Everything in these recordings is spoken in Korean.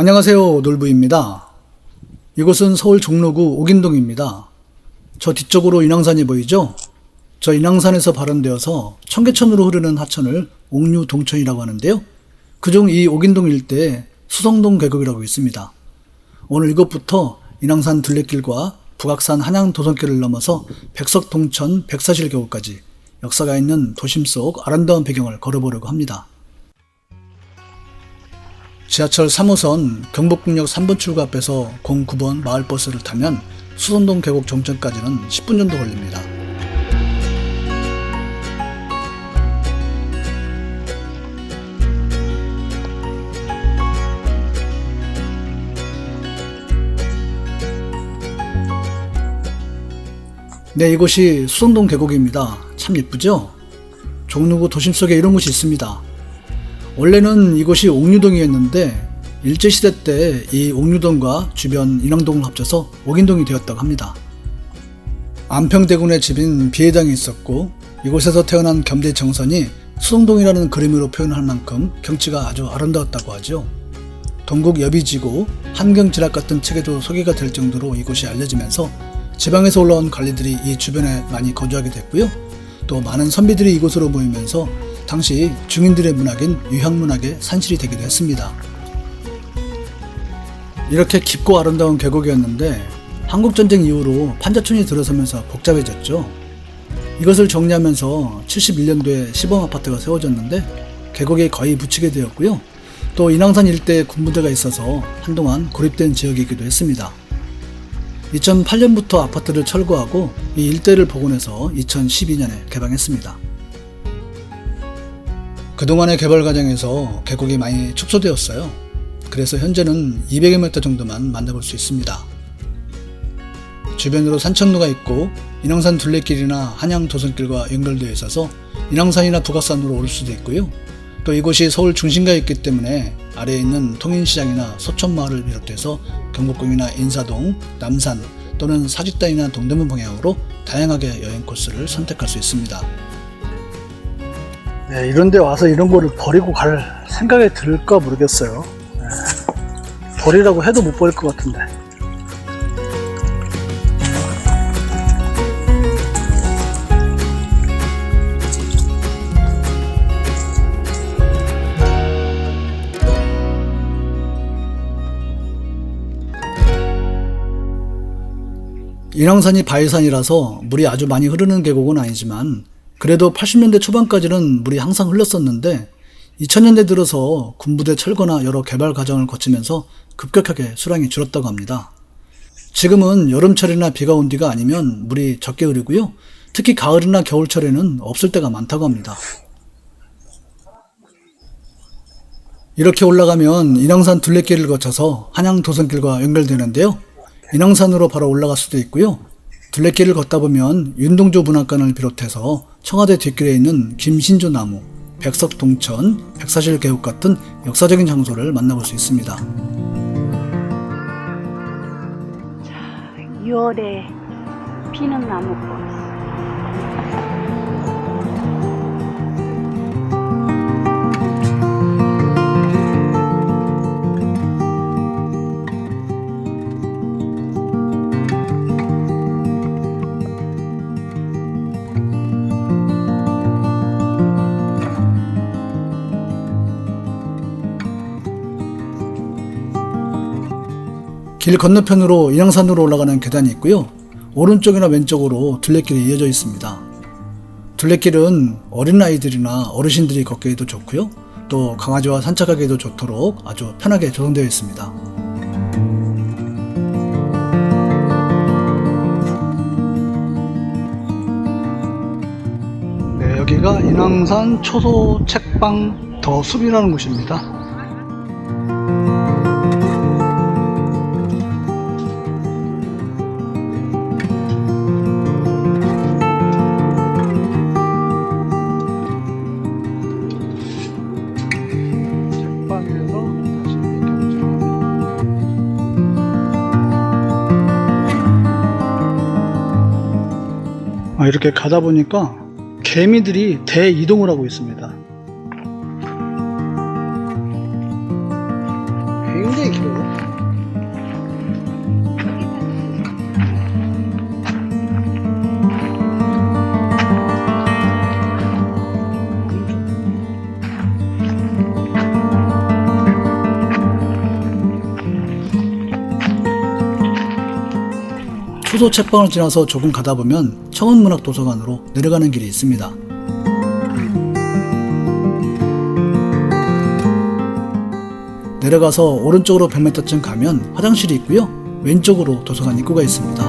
안녕하세요, 놀부입니다. 이곳은 서울 종로구 옥인동입니다. 저 뒤쪽으로 인왕산이 보이죠? 저 인왕산에서 발원되어서 청계천으로 흐르는 하천을 옥류동천이라고 하는데요. 그중 이 옥인동 일대에 수성동 계곡이라고 있습니다. 오늘 이곳부터 인왕산 둘레길과 북악산 한양도선길을 넘어서 백석동천 백사실계곡까지 역사가 있는 도심 속 아름다운 배경을 걸어보려고 합니다. 지하철 3호선 경복궁역 3번 출구 앞에서 09번 마을버스를 타면 수성동 계곡 종점까지는 10분 정도 걸립니다. 네, 이곳이 수성동 계곡입니다. 참 예쁘죠? 종로구 도심 속에 이런 곳이 있습니다. 원래는 이곳이 옥류동이었는데 일제시대 때 이 옥류동과 주변 인왕동을 합쳐서 옥인동이 되었다고 합니다. 안평대군의 집인 비해당이 있었고 이곳에서 태어난 겸대 정선이 수성동이라는 그림으로 표현할 만큼 경치가 아주 아름다웠다고 하죠. 동국 여비지고 한경지락 같은 책에도 소개가 될 정도로 이곳이 알려지면서 지방에서 올라온 관리들이 이 주변에 많이 거주하게 됐고요. 또 많은 선비들이 이곳으로 모이면서 당시 중인들의 문학인 유향문학의 산실이 되기도 했습니다. 이렇게 깊고 아름다운 계곡이었는데 한국전쟁 이후로 판자촌이 들어서면서 복잡해졌죠. 이것을 정리하면서 71년도에 시범아파트가 세워졌는데 계곡에 거의 묻히게 되었고요. 또 인왕산 일대에 군부대가 있어서 한동안 고립된 지역이기도 했습니다. 2008년부터 아파트를 철거하고 이 일대를 복원해서 2012년에 개방했습니다. 그동안의 개발 과정에서 계곡이 많이 축소되었어요. 그래서 현재는 200여 m 정도만 만나볼 수 있습니다. 주변으로 산책로가 있고 인왕산 둘레길이나 한양도선길과 연결되어 있어서 인왕산이나 북악산으로 오를 수도 있고요. 또 이곳이 서울 중심가에 있기 때문에 아래에 있는 통인시장이나 소천마을을 비롯해서 경복궁이나 인사동, 남산 또는 사직단이나 동대문 방향으로 다양하게 여행 코스를 선택할 수 있습니다. 네, 이런데 와서 이런 거를 버리고 갈 생각이 들까 모르겠어요. 네, 버리라고 해도 못 버릴 것 같은데. 인왕산이 바위산이라서 물이 아주 많이 흐르는 계곡은 아니지만 그래도 80년대 초반까지는 물이 항상 흘렀었는데 2000년대 들어서 군부대 철거나 여러 개발 과정을 거치면서 급격하게 수량이 줄었다고 합니다. 지금은 여름철이나 비가 온 뒤가 아니면 물이 적게 흐르고요. 특히 가을이나 겨울철에는 없을 때가 많다고 합니다. 이렇게 올라가면 인왕산 둘레길을 거쳐서 한양도선길과 연결되는데요. 인왕산으로 바로 올라갈 수도 있고요. 둘레길을 걷다 보면 윤동조 문학관을 비롯해서 청와대 뒷길에 있는 김신조 나무, 백석동천, 백사실계곡 같은 역사적인 장소를 만나볼 수 있습니다. 자, 6월에 피는 나무꽃. 길 건너편으로 인왕산으로 올라가는 계단이 있고요. 오른쪽이나 왼쪽으로 둘레길이 이어져 있습니다. 둘레길은 어린아이들이나 어르신들이 걷기에도 좋고요. 또 강아지와 산책하기에도 좋도록 아주 편하게 조성되어 있습니다. 네, 여기가 인왕산 초소 책방 더 숲이라는 곳입니다. 이렇게 가다 보니까 개미들이 대이동을 하고 있습니다. 굉장히 길어요. 초소 책방을 지나서 조금 가다 보면 청운문학도서관으로 내려가는 길이 있습니다. 내려가서 오른쪽으로 100m쯤 가면 화장실이 있고요. 왼쪽으로 도서관 입구가 있습니다.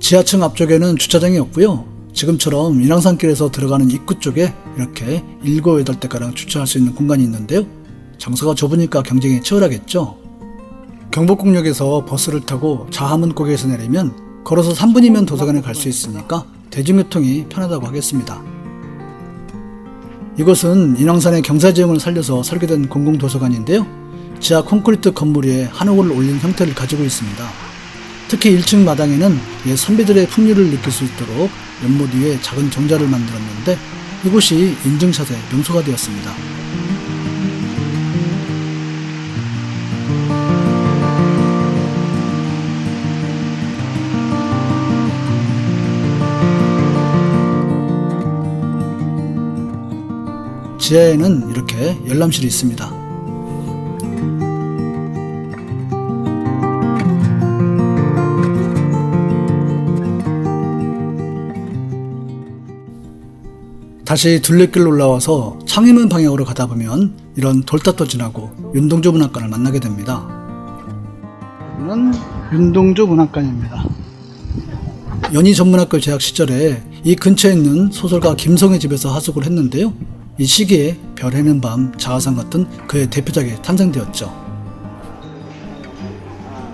지하층 앞쪽에는 주차장이 없고요. 지금처럼 인왕산길에서 들어가는 입구 쪽에 이렇게 7, 8대가량 주차할 수 있는 공간이 있는데요. 장소가 좁으니까 경쟁이 치열하겠죠. 경복궁역에서 버스를 타고 자하문고개에서 내리면 걸어서 3분이면 도서관에 갈 수 있으니까 대중교통이 편하다고 하겠습니다. 이곳은 인왕산의 경사지형을 살려서 설계된 공공도서관인데요. 지하 콘크리트 건물 위에 한옥을 올린 형태를 가지고 있습니다. 특히 1층 마당에는 옛 선비들의 풍류를 느낄 수 있도록 연못 위에 작은 정자를 만들었는데 이곳이 인증샷의 명소가 되었습니다. 지하에는 이렇게 열람실이 있습니다. 다시 둘레길로 올라와서 창의문 방향으로 가다 보면 이런 돌탑도 지나고 윤동주 문학관을 만나게 됩니다. 여기는 윤동주 문학관입니다. 연희전문학교 재학 시절에 이 근처에 있는 소설가 김성의 집에서 하숙을 했는데요. 이 시기에 별 해는 밤, 자화상 같은 그의 대표작이 탄생되었죠.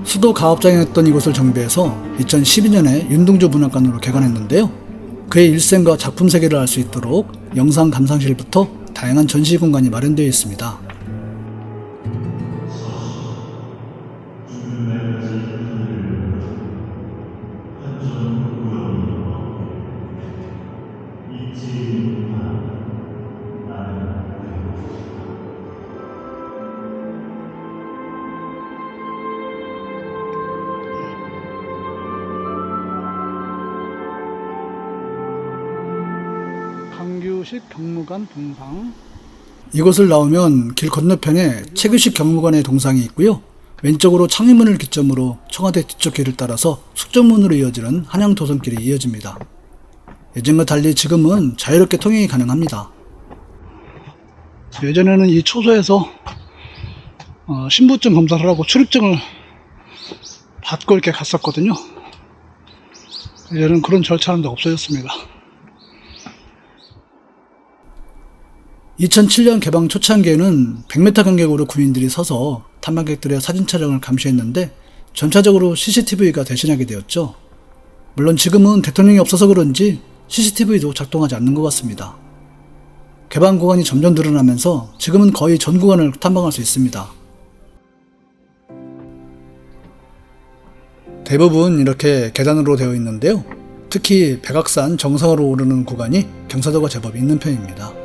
수도 가업장이었던 이곳을 정비해서 2012년에 윤동주 문학관으로 개관했는데요. 그의 일생과 작품 세계를 알 수 있도록 영상 감상실부터 다양한 전시 공간이 마련되어 있습니다. 강규식 경무관 동상. 이곳을 나오면 길 건너편에 최규식 경무관의 동상이 있고요. 왼쪽으로 창의문을 기점으로 청와대 뒤쪽 길을 따라서 숙정문으로 이어지는 한양도성길이 이어집니다. 예전과 달리 지금은 자유롭게 통행이 가능합니다. 예전에는 이 초소에서 신분증 검사를 하고 출입증을 받고 이렇게 갔었거든요. 이제는 그런 절차는 없어졌습니다. 2007년 개방 초창기에는 100m 간격으로 군인들이 서서 탐방객들의 사진 촬영을 감시했는데 전차적으로 CCTV가 대신하게 되었죠. 물론 지금은 대통령이 없어서 그런지 CCTV도 작동하지 않는 것 같습니다. 개방 구간이 점점 늘어나면서 지금은 거의 전 구간을 탐방할 수 있습니다. 대부분 이렇게 계단으로 되어 있는데요. 특히 백악산 정상으로 오르는 구간이 경사도가 제법 있는 편입니다.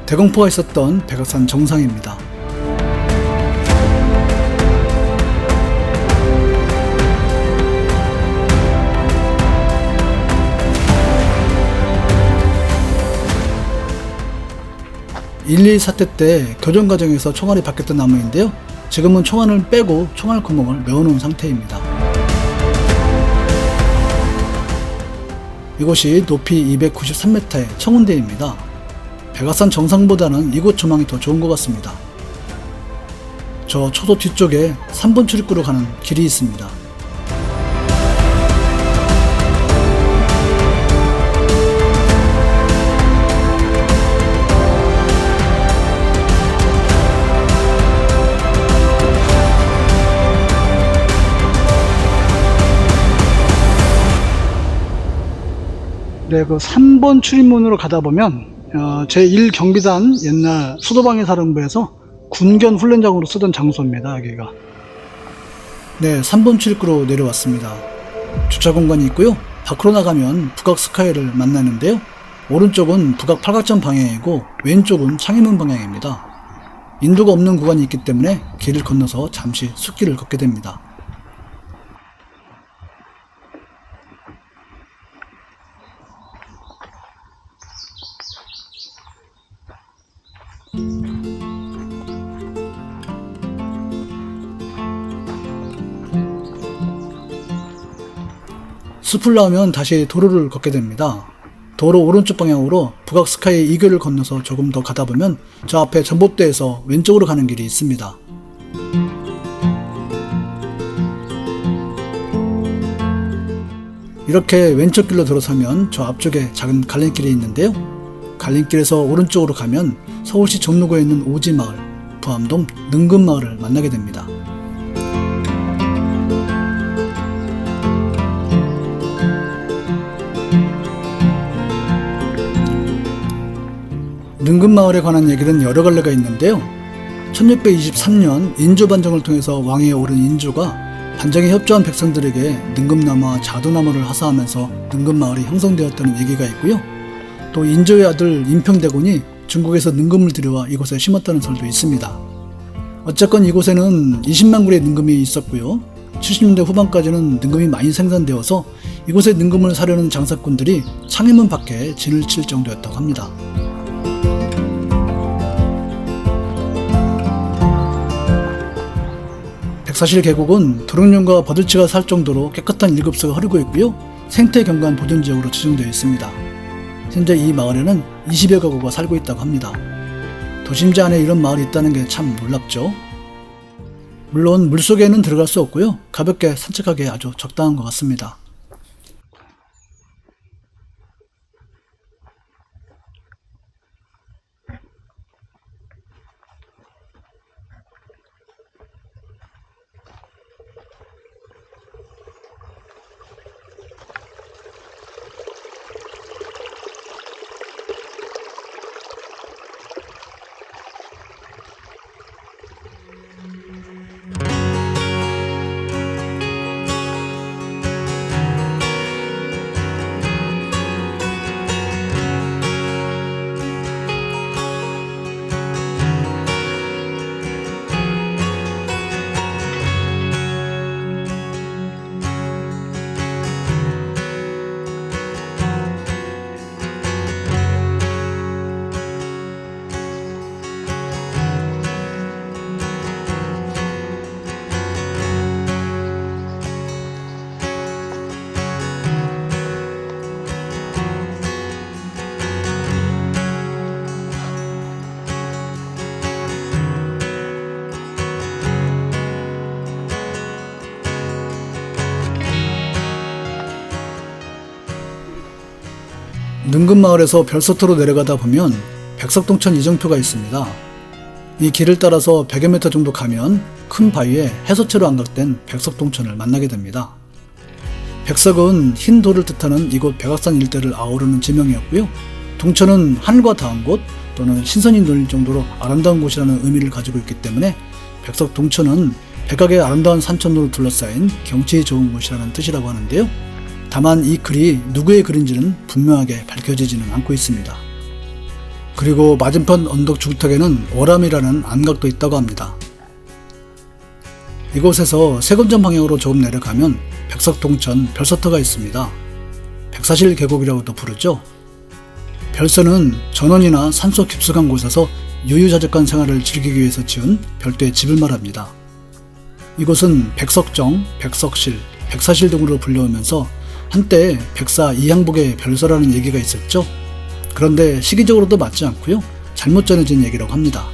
대공포가 있었던 백악산 정상입니다. (1.2 사태) 때 교전 과정에서 총알이 바뀌었던 나무인데요. 지금은 총알을 빼고 총알 구멍을 메워놓은 상태입니다. 이곳이 높이 293m의 청운대입니다. 백악산 정상보다는 이곳 조망이 더 좋은 것 같습니다. 저 초도 뒤쪽에 3번 출입구로 가는 길이 있습니다. 네, 그 3번 출입문으로 가다 보면 제1경비단 옛날 수도방위 사령부에서 군견 훈련장으로 쓰던 장소입니다. 여기가. 네, 3번 출입구로 내려왔습니다. 주차 공간이 있고요. 밖으로 나가면 북악 스카이를 만나는데요. 오른쪽은 북악 팔각정 방향이고 왼쪽은 창의문 방향입니다. 인도가 없는 구간이 있기 때문에 길을 건너서 잠시 숲길을 걷게 됩니다. 숲을 나오면 다시 도로를 걷게 됩니다. 도로 오른쪽 방향으로 북악 스카이 2교를 건너서 조금 더 가다 보면 저 앞에 전봇대에서 왼쪽으로 가는 길이 있습니다. 이렇게 왼쪽 길로 들어서면 저 앞쪽에 작은 갈림길이 있는데요. 갈림길에서 오른쪽으로 가면 서울시 종로구에 있는 오지마을, 부암동 능금마을을 만나게 됩니다. 능금마을에 관한 얘기는 여러 갈래가 있는데요. 1623년 인조 반정을 통해서 왕위에 오른 인조가 반정에 협조한 백성들에게 능금나무와 자두나무를 하사하면서 능금마을이 형성되었다는 얘기가 있고요. 또 인조의 아들 임평대군이 중국에서 능금을 들여와 이곳에 심었다는 설도 있습니다. 어쨌건 이곳에는 20만 그루의 능금이 있었고요. 70년대 후반까지는 능금이 많이 생산되어서 이곳에 능금을 사려는 장사꾼들이 창의문 밖에 진을 칠 정도였다고 합니다. 백사실 계곡은 도롱뇽과 버들치가 살 정도로 깨끗한 일급수가 흐르고 있고요. 생태경관 보존지역으로 지정되어 있습니다. 현재 이 마을에는 20여 가구가 살고 있다고 합니다. 도심지 안에 이런 마을이 있다는 게 참 놀랍죠. 물론 물속에는 들어갈 수 없고요. 가볍게 산책하기에 아주 적당한 것 같습니다. 능금마을에서 별서터로 내려가다 보면 백석동천 이정표가 있습니다. 이 길을 따라서 100여 미터 정도 가면 큰 바위에 해서체로 안각된 백석동천을 만나게 됩니다. 백석은 흰 돌을 뜻하는 이곳 백악산 일대를 아우르는 지명이었고요. 동천은 하늘과 닿은 곳 또는 신선이 놓일 정도로 아름다운 곳이라는 의미를 가지고 있기 때문에 백석동천은 백악의 아름다운 산천으로 둘러싸인 경치 좋은 곳이라는 뜻이라고 하는데요. 다만 이 글이 누구의 글인지는 분명하게 밝혀지지는 않고 있습니다. 그리고 맞은편 언덕 중턱에는 오람이라는 안각도 있다고 합니다. 이곳에서 세건점 방향으로 조금 내려가면 백석동천 별서터가 있습니다. 백사실 계곡이라고도 부르죠. 별서는 전원이나 산속 깊숙한 곳에서 유유자적한 생활을 즐기기 위해서 지은 별도의 집을 말합니다. 이곳은 백석정, 백석실, 백사실 등으로 불려오면서 한때 백사 이항복의 별서라는 얘기가 있었죠. 그런데 시기적으로도 맞지 않고요. 잘못 전해진 얘기라고 합니다.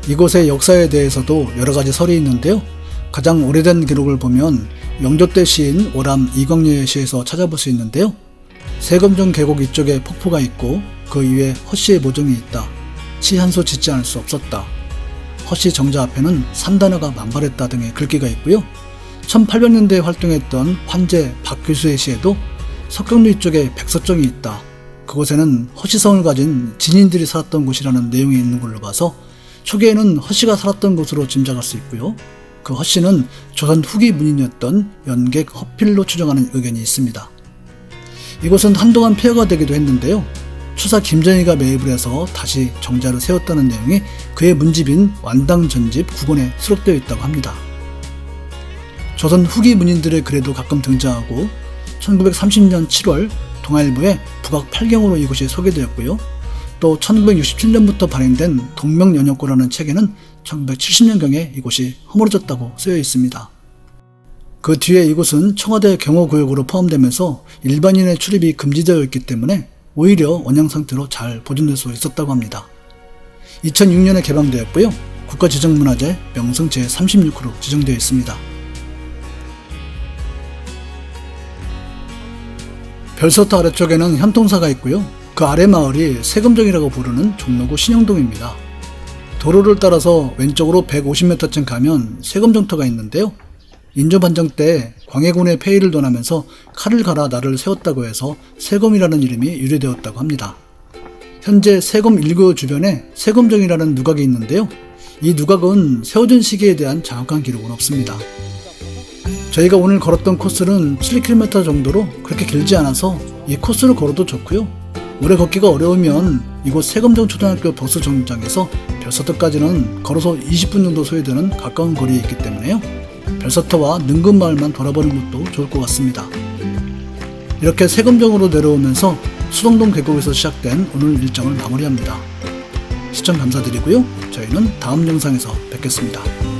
이곳의 역사에 대해서도 여러 가지 설이 있는데요. 가장 오래된 기록을 보면 영조 때 시인 오람 이광려의 시에서 찾아볼 수 있는데요. 세검정 계곡 이쪽에 폭포가 있고 그 이외에 허씨의 모종이 있다. 시 한 소 짓지 않을 수 없었다. 허씨 정자 앞에는 산단어가 만발했다 등의 글귀가 있고요. 1800년대에 활동했던 환재 박규수의 시에도 석경로 이쪽에 백서정이 있다. 그곳에는 허씨성을 가진 진인들이 살았던 곳이라는 내용이 있는 걸로 봐서 초기에는 허씨가 살았던 곳으로 짐작할 수 있고요. 그 허씨는 조선 후기 문인이었던 연객 허필로 추정하는 의견이 있습니다. 이곳은 한동안 폐허가 되기도 했는데요. 추사 김정희가 매입을 해서 다시 정자를 세웠다는 내용이 그의 문집인 완당전집 9권에 수록되어 있다고 합니다. 조선 후기 문인들의 글에도 가끔 등장하고 1930년 7월 동아일보에 북악 8경으로 이곳이 소개되었고요. 또 1967년부터 발행된 동명연역고라는 책에는 1970년경에 이곳이 허물어졌다고 쓰여 있습니다. 그 뒤에 이곳은 청와대 경호구역으로 포함되면서 일반인의 출입이 금지되어 있기 때문에 오히려 원형 상태로 잘 보존될 수 있었다고 합니다. 2006년에 개방되었고요. 국가지정문화재 명성 제36호로 지정되어 있습니다. 별서터 아래쪽에는 현통사가 있고요. 그 아래 마을이 세금정이라고 부르는 종로구 신영동입니다. 도로를 따라서 왼쪽으로 150m쯤 가면 세금정터가 있는데요. 인조반정 때 광해군의 폐위를 논하면서 칼을 갈아 나를 세웠다고 해서 세검이라는 이름이 유래되었다고 합니다. 현재 세검 1구 주변에 세검정이라는 누각이 있는데요. 이 누각은 세워진 시기에 대한 정확한 기록은 없습니다. 저희가 오늘 걸었던 코스는 7km 정도로 그렇게 길지 않아서 이 코스를 걸어도 좋고요. 오래 걷기가 어려우면 이곳 세검정 초등학교 버스 정류장에서 별서터까지는 걸어서 20분 정도 소요되는 가까운 거리에 있기 때문에요. 별서터와 능금마을만 돌아보는 것도 좋을 것 같습니다. 이렇게 세검정으로 내려오면서 수동동 계곡에서 시작된 오늘 일정을 마무리합니다. 시청 감사드리고요. 저희는 다음 영상에서 뵙겠습니다.